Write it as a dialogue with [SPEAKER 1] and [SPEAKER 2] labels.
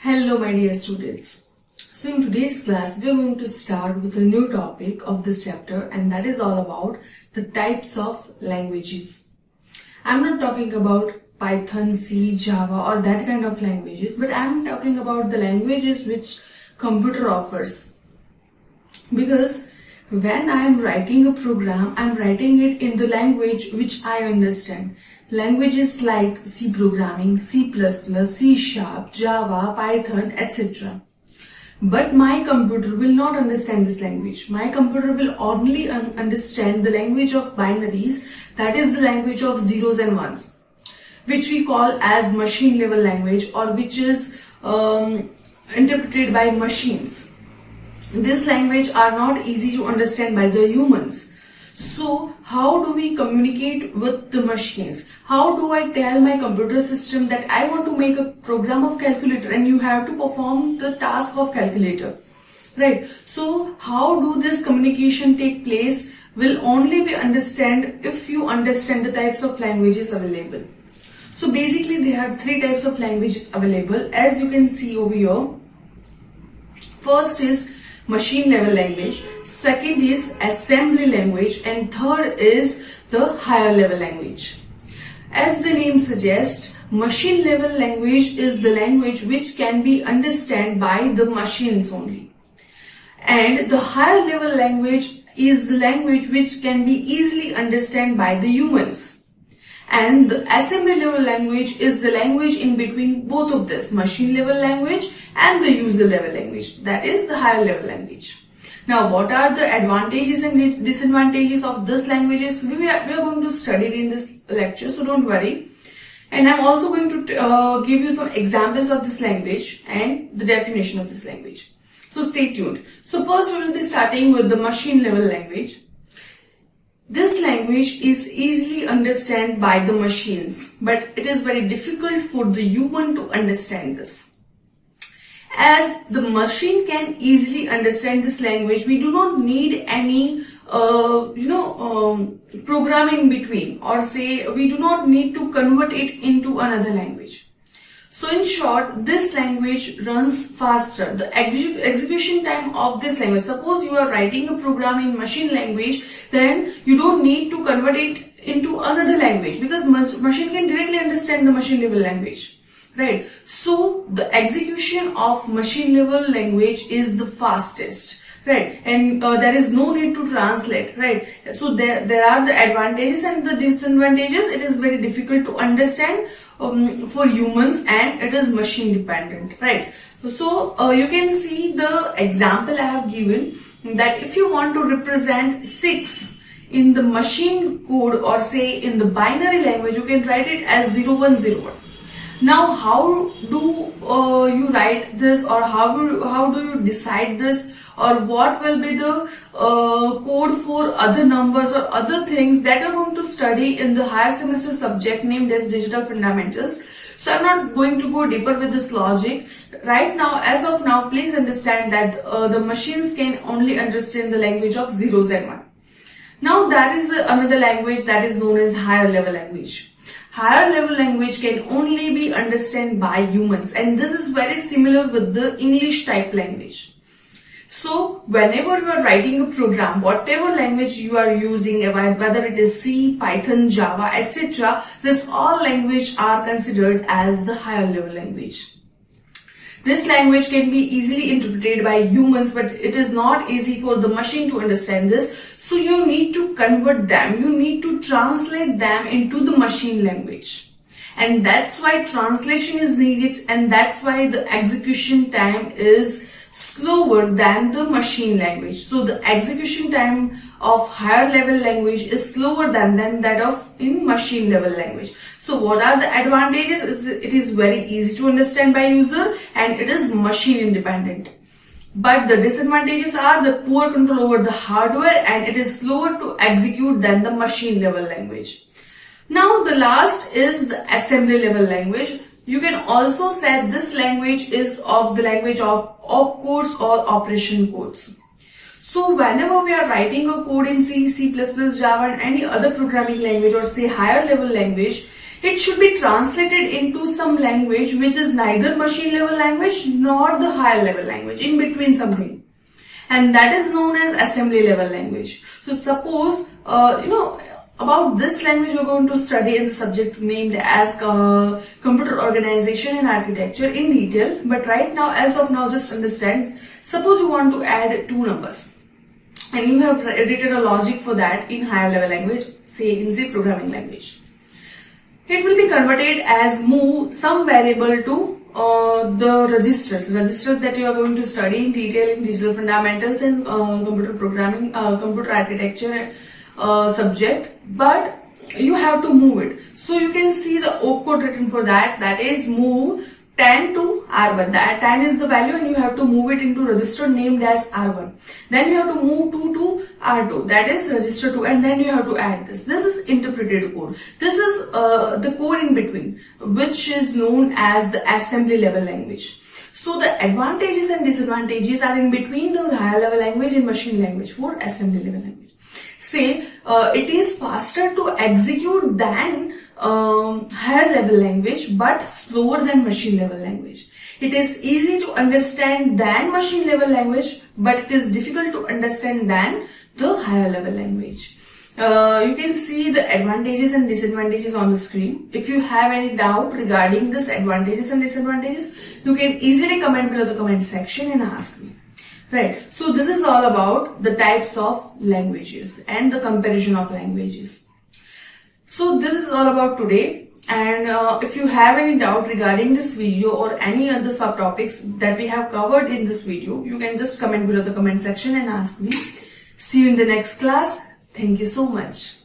[SPEAKER 1] Hello my dear students. So in today's class we are going to start with a new topic of this chapter, and that is all about the types of languages. I'm not talking about Python, C, Java or that kind of languages, but I'm talking about the languages which computer offers. Because when I am writing a program, I'm writing it in the language which I understand. Languages like C programming, C++, C Sharp, Java, Python, etc. But my computer will not understand this language. My computer will only understand the language of binaries, that is the language of zeros and ones, which we call as machine level language, or which is interpreted by machines. This language are not easy to understand by the humans. So how do we communicate with the machines? How do I tell my computer system that I want to make a program of calculator and you have to perform the task of calculator, right? So how do this communication take place will only be understand if you understand the types of languages available. So basically there are three types of languages available, as you can see over here. First is machine level language, second is assembly language, and third is the higher level language. As the name suggests, machine level language is the language which can be understood by the machines only, and the higher level language is the language which can be easily understood by the humans. And the assembly level language is the language in between both of this, machine level language and the user level language, that is the higher level language. Now what are the advantages and disadvantages of this languages? We are going to study it in this lecture, so don't worry. And I'm also going to give you some examples of this language and the definition of this language. So stay tuned. So first we will be starting with the machine level language. This language is easily understood by the machines, but it is very difficult for the human to understand this. As the machine can easily understand this language, we do not need any program in between, or say we do not need to convert it into another language. So in short, this language runs faster. The execution time of this language, suppose you are writing a program in machine language, then you don't need to convert it into another language, because machine can directly understand the machine level language, right? So the execution of machine level language is the fastest, right? And there is no need to translate, right? So there are the advantages and the disadvantages. It is very difficult to understand for humans, and it is machine dependent, right? So you can see the example I have given, that if you want to represent 6 in the machine code, or say in the binary language, you can write it as 0101. Now how do you write this, or how do you decide this, or what will be the code for other numbers or other things that you're going to study in the higher semester subject named as Digital Fundamentals. So I'm not going to go deeper with this logic right now. As of now, please understand that the machines can only understand the language of zeros and one. Now there is another language that is known as higher level language. Higher level language can only be understood by humans, and this is very similar with the English type language. So whenever you are writing a program, whatever language you are using, whether it is C, Python, Java, etc., this all language are considered as the higher level language. This language can be easily interpreted by humans, but it is not easy for the machine to understand this. So you need to convert them, you need to translate them into the machine language. And that's why translation is needed, and that's why the execution time is slower than the machine language. So the execution time of higher level language is slower than that of in machine level language. So what are the advantages? It is very easy to understand by user and it is machine independent. But the disadvantages are the poor control over the hardware and it is slower to execute than the machine level language. Now the last is the assembly level language. You can also say this language is of the language of opcodes or operation codes. So whenever we are writing a code in C, C++, Java and any other programming language or say higher level language, it should be translated into some language which is neither machine level language nor the higher level language, in between something. And that is known as assembly level language. So suppose, about this language we're going to study in the subject named as computer organization and architecture in detail. But right now, as of now, just understand, suppose you want to add two numbers and you have written a logic for that in higher level language, say in C programming language. It will be converted as move some variable to the registers that you are going to study in detail in digital fundamentals and computer programming, computer architecture subject, but you have to move it. So you can see the opcode written for that, that is move 10 to R1. That 10 is the value and you have to move it into register named as R1. Then you have to move 2 to R2, that is register 2, and then you have to add this. This is interpreted code. This is the code in between, which is known as the assembly level language. So the advantages and disadvantages are in between the higher level language and machine language for assembly level language. Say it is faster to execute than higher level language but slower than machine level language. It is easy to understand than machine level language but it is difficult to understand than the higher level language. You can see the advantages and disadvantages on the screen. If you have any doubt regarding this advantages and disadvantages, you can easily comment below the comment section and ask me. Right. So this is all about the types of languages and the comparison of languages. So this is all about today. And if you have any doubt regarding this video or any other subtopics that we have covered in this video, you can just comment below the comment section and ask me. See you in the next class. Thank you so much.